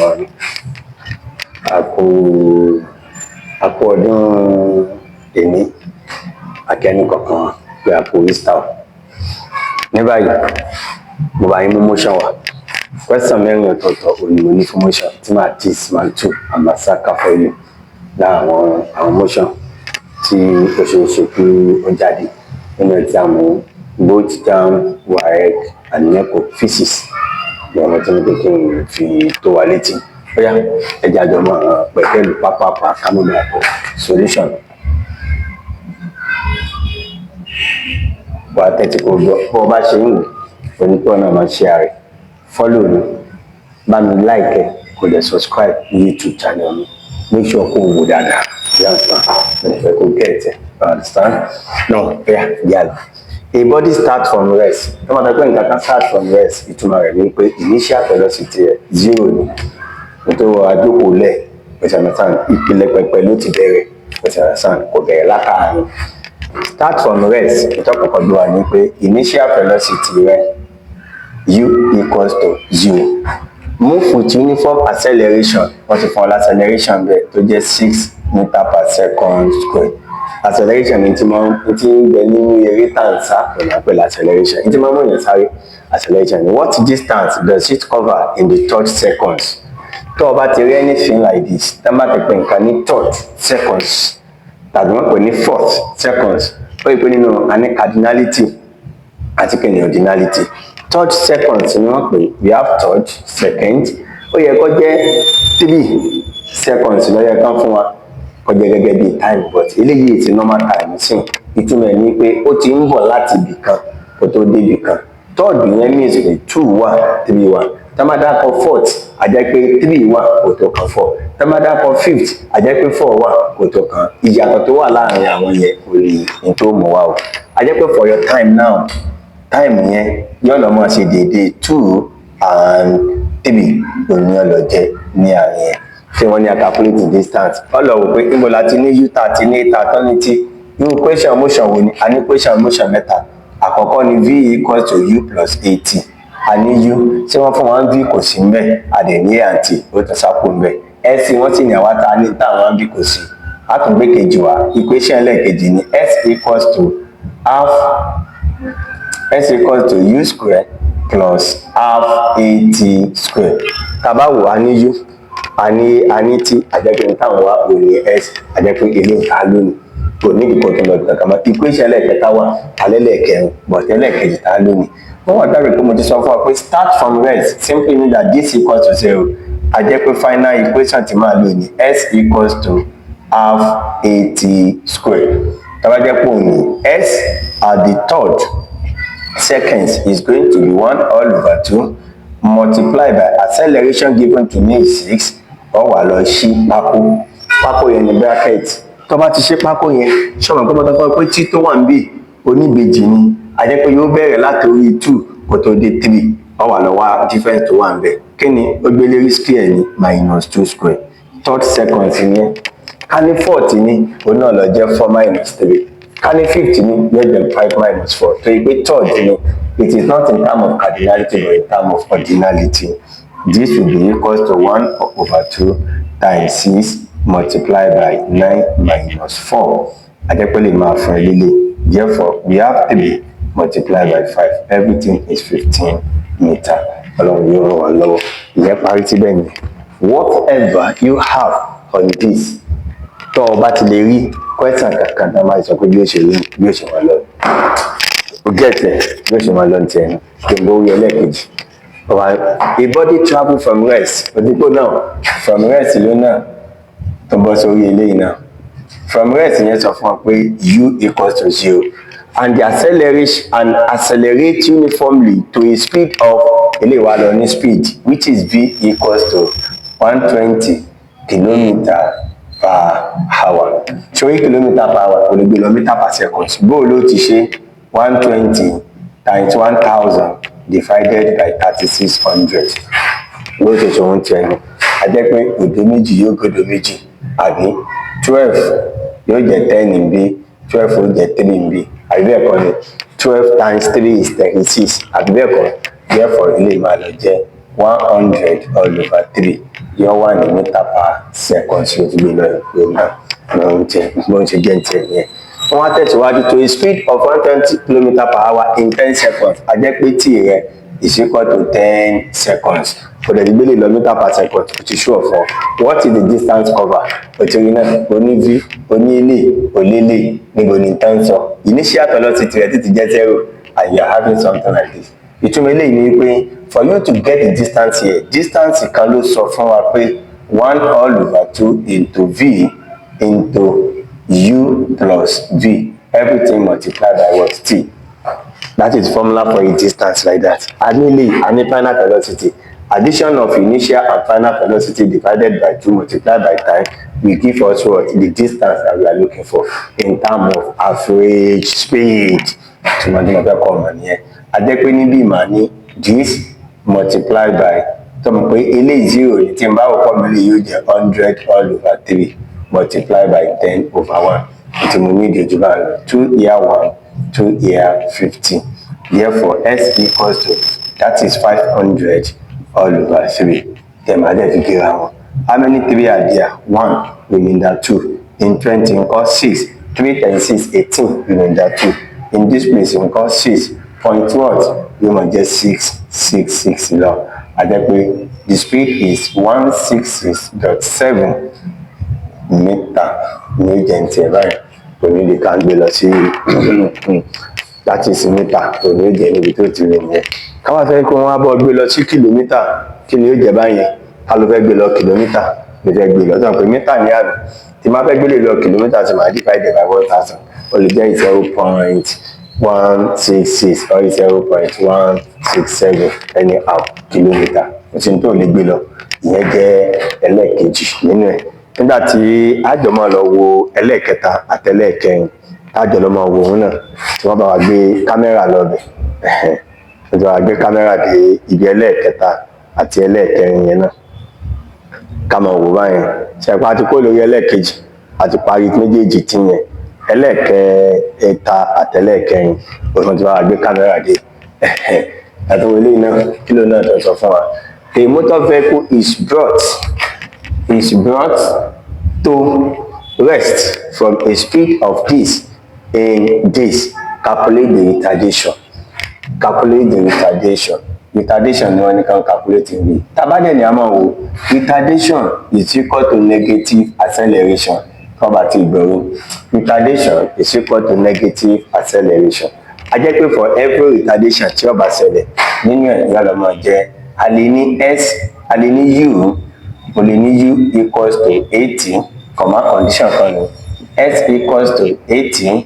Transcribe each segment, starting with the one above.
mọ̀nàmọ́ná. Àpò ọdún èní akẹ́ni kankan pé àpò Easter. Ní báyìí, mo bá yín mú motion wá. Question mẹ́rin ọ̀tọ̀ọ̀tọ̀ òní mo ní fún motion tí màá tease máa tú àmàṣà káfọ́ ìlú láwọn motion tí ó ṣe é ṣe kí ó jáde nínú exam both JAMB, WAEC and NECO physics. Ní ọmọ tí mo dé kí n fi tó wa létí. Bóyá ẹja àjọ máa pẹ̀lú pápápá kámúlò àpò solution. Wà á tẹ́tí kó gbọ́ bó o bá ṣe ń wò onítọ̀ náà máa ṣe ààrẹ. Follow mi, bá mi like ẹ, kó lè subscribe ní YouTube channel mi. Make sure kó wò dáadáa. You understand? Fẹ́ kó get it. You understand? No, yeah. A body start from rest. Tọ́mọ tó pé nǹkan kan start from rest, ìtumọ̀ rẹ̀ ni pé initial velocity rẹ̀ 0 ni. Nítorí àjókòó lẹ̀, you understand? Ìpìlẹ̀ pẹpẹ ló ti bẹ̀rẹ̀, you understand? Kò bẹ̀rẹ̀ látàárín. Start from rest, ìtọ́kọ̀kọ̀ gbọ́ wa ni pé initial velocity rẹ̀ u equals to 0. Move with uniform acceleration. Wọ́n ti fún ọ acceleration bẹ́ẹ̀ tó jẹ́ 6 meter per second square. Acceleration ni ti ń bẹ nínú eré tàǹsà ọ̀nà pẹ̀lú acceleration. Ní ti máa ń mọ̀ yẹn sáré acceleration ni. What distance does it cover in the third seconds? Tó o bá ti rí anything like this, tá a bá ti pè nǹkan ní third seconds tàbí wọ́n pè ní fourth seconds, ó yẹ pé nínú àní cardinality àti kìnìún ordinality. Third seconds ni wọ́n pè, we have third, second, ó yẹ kó jẹ́ 3 seconds ló yẹ kán fún wa kó jẹ́ gẹ́gẹ́ bí time, but eléyìí ti normal time sí. Ìtumọ̀ ẹ̀ ni pé ó ti ń bọ̀ láti ibì kan kó tó dé ibì kan. Third yẹn means pé 2 wà, 3 wà. Tamada kọ fourth, a jẹ́ pé 3 wà kó tó kan 4. Tamada kọ fifth, a jẹ́ pé 4 wà kó tó kan. Ìyàtọ̀ tó wà láàrin àwọn yẹn kò rí ní tó mọ̀ wá o. A jẹ́ pé for your time now, time yẹn yóò lọ máa ṣe déédéé 2 and 3 òní ọlọ jẹ ní àárín yẹn. Tí wọ́n ní a calculate distance. Ọlọ́wọ́ pé níbo la ti ní u ta ti ní ta tán ní tí. Irú question motion wo ni? A ní question motion mẹ́ta. Àkọ́kọ́ ni v equals to u plus at. A ní u, tí wọ́n fún wọn v kò sí mbẹ̀, a dẹ̀ ní àǹtí ó tún sápò mbẹ̀. S wọ́n sì ní àwa ta ní táwọn v kò sí. A tún gbé kejì wá. Equation lẹ́ẹ̀kejì ni s equals to u square plus half at square. Tabawo a ní u, a ní t, àjẹpẹ́ táwọn wá ò ní s, àjẹpẹ́ ilé ìta lónìí. Kò ní ìdíkọ̀ tó lọ kankan mọ́. Equation lẹ́ẹ̀kẹta wà, alẹ́lẹ́ẹ̀kẹrin, bọ̀tẹ́ lẹ́ẹ̀kejì ta lónìí. Wọ́n wá dábìí pé mo ti sọ fún wa pé start from rest simply mean that this equals to 0. Àjẹpẹ́ final equation ti máa lò ní s equals to half at square. Tabajẹ́pọ̀ ní s at the third seconds is going to be 1/2 multiplied by acceleration given to me is 6. Wọ́n wà lọ ṣí pákó yẹn ní bracket. Tó bá ti ṣe pákó yẹn, ṣọ́mọ̀ pé bọ́tọ́ fọ́ pé tí tó wà ń bì oníbejì ni. A jẹ́ pé yóò bẹ̀rẹ̀ láti orí 2 kó tó dé 3. Wọ́n wà lọ wá difference tó wà ń bẹ̀. Kí ni ó gbé lérí square ní -2 square. Third seconds yẹn. Ká ní fourth ní òun náà lọ jẹ́ 4 - 3. Ká ní fifth ní yóò jẹ́ 5 - 4. Tó yẹ pé third ní it is not in terms of cardinality but in terms of ordinality. This will be equals to 1/2 times 6 multiplied by 9 - 4. Àjẹpẹ́ lè máa fún ẹ lílé. Therefore, we have 3 multiplied by 5. Everything is 15 meter. Ọlọ́run yóò ràn wá lọ́wọ́. Ìyẹn parí tí bẹ́ẹ̀ ni. Whatever you have on this, tó o bá ti lè rí question kankan tó máa sọ pé bí ó ṣe máa lọ. O get it, bí ó ṣe máa lọ ní tiẹ̀ náà. Kí n bó rí ẹlẹ́ẹ̀kejì. A body travel from rest. Òdìpọ̀ náà from rest ló náà tó bọ́ sórí eléyìí náà. From rest yẹn sọ fún wa pé u equals to 0. And the accelerate uniformly to a speed of eléwà lọ ní speed which is v equals to 120 kilometer per hour. Ṣorí kilometer per hour kò lè gbé kilometer per second. Bó ló ti ṣe 120 times 1000 divided by 3600. Ló ti ṣe ohun tí ẹnu. A jẹ́ pé òdo méjì yóò gbọ́dọ̀ méjì àbí 12 yóò jẹ́ 10 níbí 12 yóò jẹ́ 3 níbí. Àbí bẹ́ẹ̀ kọ́ ni 12 times 3 is 36. Àbí bẹ́ẹ̀ kọ́ therefore ilé máa lọ jẹ́ 100 all over 3 yóò wà ní meter per second tí o ti gbé lọ ìpè náà bó ń ṣe jẹ́ ti ẹ̀ yẹn. Wọ́n wá tẹ̀síwájú to a speed of 120 km/h in 10 seconds a jẹ́ pé tí rẹ̀ is equal to 10 seconds. Kò dẹ̀ gbé lè lọ meter per second kò ti ṣú ọ̀fọ̀. What is the distance cover? Òtún náà oní v oní ilé olélè níbo ni tán sọ. Initial velocity rẹ̀ títí jẹ́ 0 and you are having something like this. Ìtumọ̀ eléyìí ni pé for you to get the distance here distance kan ló sọ fún wa pé 1 all over 2 into v into u plus v everything multiplied by what? T. That is formula for a distance like that. Any final velocity. Addition of initial and final velocity divided by 2 multiplied by time will give us what? The distance that we are looking for in terms of average speed. To Adekwe níbí mà ní this multiplied by tọ́mọ̀ pé eléyìí 0 ní tí n bá wọ́pọ̀ mi lè yóò jẹ́ 100 all over 3 multiplied by 10 over 1. Tí mo ní ìdíjú bá lọ 2 here 1 2 here 15. Therefore s equals to that is 500 all over 3. Then I get to give out how many 3 are there? 1 remainder 2 in 20 nǹkan 6 3 times 6 18 remainder 2 in this place nǹkan 6 point what? We must get 666 lọ. Adekwe the speed is 166.7 meter ní jẹ́ntì báyìí kò ní lè ká gbé lọ sí that is meter kò ní jẹ́ níbi tó ti rìn yẹn. Káwá fẹ́ kí wọ́n wá bọ́ gbé lọ sí kìlómítà kí ni ó jẹ́ báyẹn ká ló fẹ́ gbé lọ kìlómítà ló fẹ́ gbé lọ sọ pé mítà ní àná tí máa fẹ́ gbé lè lọ kìlómítà tí máa divide by 1000 ó lè jẹ́ 0.166 or 0.167 anyhow kilometer ó ti ń tó lè gbé lọ ìyẹn jẹ́ ẹlẹ́ẹ̀kejì nínú ẹ̀. Nígbà tí àjọ máa lọ wo ẹlẹ́ẹ̀kẹta àtẹlẹ́ẹ̀kẹrin àjọ lọ máa wo òun náà tí wọ́n bá wa gbé kámẹ́rà lọ bẹ̀ wọ́n ti wá gbé kámẹ́rà dé ibi ẹlẹ́ẹ̀kẹta àti ẹlẹ́ẹ̀kẹrin yẹn náà ká máa wò báyẹn ṣẹ̀pá àti kó lórí ẹlẹ́ẹ̀kejì àti parí méjèèjì tí yẹn ẹlẹ́ẹ̀kẹta àtẹlẹ́ẹ̀kẹrin òun ti wá gbé kámẹ́rà dé àtọwọ́ eléyìí náà kílò náà tó sọ fún wa. A motor vehicle is brought to rest from a speed of this in this. Calculate the retardation. Retardation ni wọ́n ní kan calculate ní. Tabadẹ̀ ni a máa wo retardation is equal to negative acceleration. Kọ́ba ti ìgboro. Retardation is equal to negative acceleration. A jẹ́ pé for every retardation tí ó bá ṣẹlẹ̀ nínú ẹ̀ ìyá lọ́mọ jẹ́ a lè ní u mo lè ní u equals to 80 comma condition kan ní s equals to 80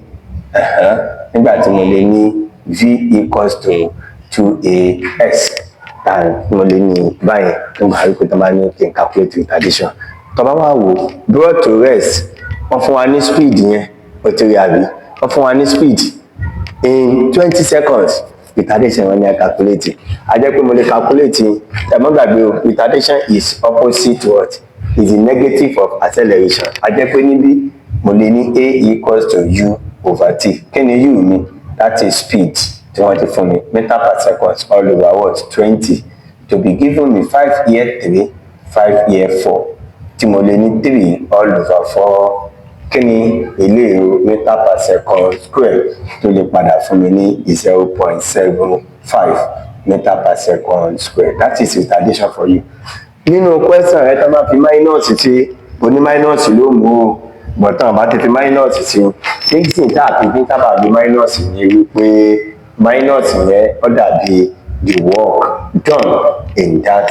nígbà tí mo lè ní v equals to 2as and mo lè ní báyìí nígbà wípé tó bá ní kí n calculate retardation tó bá wà wò brought to rest wọ́n fún wa ní speed yẹn ó ti rí àbí wọ́n fún wa ní speed in 20 seconds retardation wọn ni a calculate a jẹ́ pé mo lè calculate ẹ̀mọ́ gbàgbé o retardation is opposite to what is the negative of acceleration a jẹ́ pé níbí mo lè ní a equals to u over t kí ni u mi that is speed tí wọ́n ti fún mi meter per second all over what 20 to be given me 5 here 3 5 here 4 tí mo lè ní 3 all over 4 kí ni ilé èrò meter per second square tó lè padà fún mi ní 0.75 meter per second square that is retardation for you. Nínú question rẹ tó máa fi minus sí oní minus ló mú o bọ̀tán bá ti fi minus sí nígbìsìn tá a fi ní tábà bí minus ní wípé minus yẹn ó dàbí the work done in that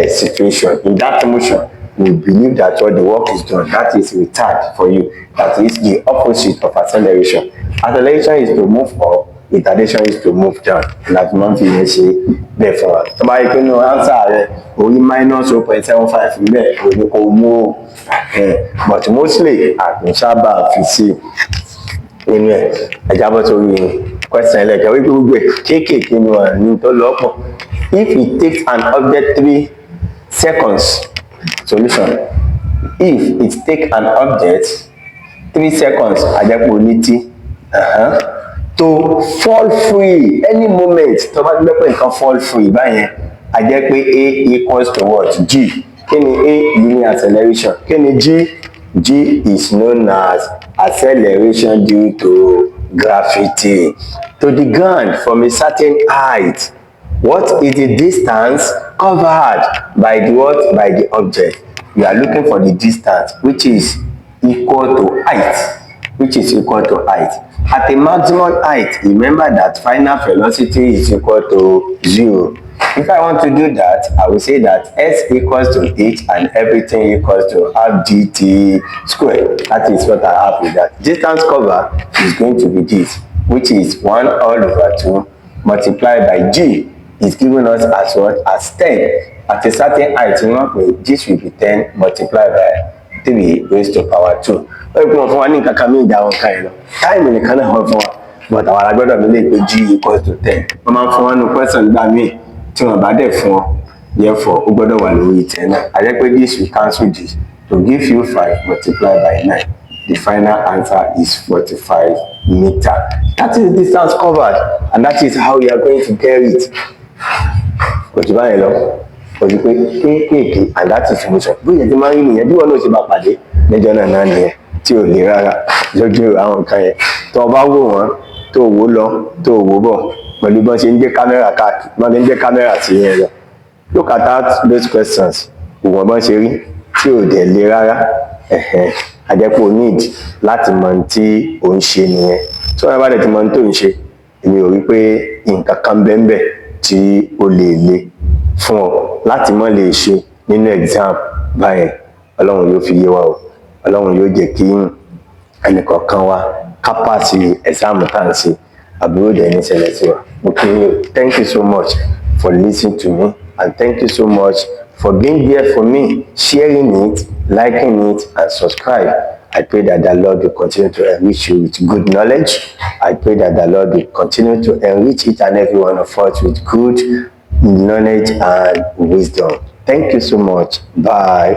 situation in that motion. We believe that what the work is done, that is retard for you. That is the opposite of acceleration. Acceleration is to move up, retardation is to move down. That month you may say, therefore, somebody can know answer only minus 0.75 there, only more. But mostly, I can sábà fi sí inú ẹ̀ ẹ̀jábọ̀ torí question ẹlẹ́kẹ̀ẹ́ wípé gbogbo ẹ̀ kéékèèké ni wọ́n ní tó lọ́pọ̀. If it takes an object 3 seconds, solution. If it take an object 3 seconds ajẹ́pọ̀lítí to fall free any moment tó bá gbé pé nǹkan fall free báyẹn a jẹ́ pé a equals to what? G. Kí ni a? Linear acceleration. Kí ni G? G is known as acceleration due to gravity to the ground from a certain height. What is the distance covered by the what? By the object. You are looking for the distance which is equal to height. Which is equal to height. At a maximum height, remember that final velocity is equal to 0. If I want to do that, I will say that s equals to h and everything equals to half gt squared. That is what I have with that. Distance covered is going to be this, which is 1 all over 2 multiplied by g is giving us as what? As 10. At a certain height, you know, this will be 10 multiplied by 3 raised to power 2. Ó yẹ kí wọ́n fún wa ní nǹkan kan mí ìjà wọn kan yẹn lọ. Táìmù nìkan náà wọ́n fún wa. But àwọn alágbọ́dọ̀ mi lè pe g equals to 10. Wọ́n máa ń fún wọn ní question gbà míì tí wọ́n bá dẹ̀ fún ọ. Therefore, ó gbọ́dọ̀ wà lórí 10 náà. A jẹ́ pé this will cancel this to give you 5 multiplied by 9. The final answer is 45 meter. That is distance covered and that is how you are going to get it. Kò jù báyìí lọ. Kò jù pé kéékèèké and that is solution. Bóyá ti máa ń rí nìyẹn bí wọ́n náà ṣe bá pàdé lẹ́jọ́ náà nìyẹn tí ò lè rárá lójú àwọn nǹkan yẹn. Tó o bá wò wọ́n tó o wò lọ tó o wò bọ̀ pẹ̀lú bọ́n ṣe ń gbé kámẹ́rà káàkiri bọ́n ṣe ń gbé kámẹ́rà sí yẹn lọ. Look at those questions. Ìwọ̀n bọ́n ṣe rí tí ò dẹ̀ lè rárá. Àjẹpọ̀ need láti mọ ohun tí ò ń ṣe nìyẹn. Tí wọ́n bá dẹ̀ ti mọ ohun tó ń ṣe, èmi ò rí pé nǹkan kan bẹ́ẹ̀ tí ó lè le fún ọ láti mọ́ lè ṣe nínú exam báyẹn. Ọlọ́run yóò fi yé wa o. Ọlọ́run yóò jẹ́ kí ẹnìkọ̀ọ̀kan wa ká pass exam tá à ń ṣe àbúrò dẹ̀ ní ṣẹlẹ̀ sí wa. Mo kí yín o. Thank you so much for listening to me and thank you so much for being there for me, sharing it, liking it and subscribe. I pray that the Lord will continue to enrich you with good knowledge. I pray that the Lord will continue to enrich each and every one of us with good knowledge and wisdom. Thank you so much. Bye.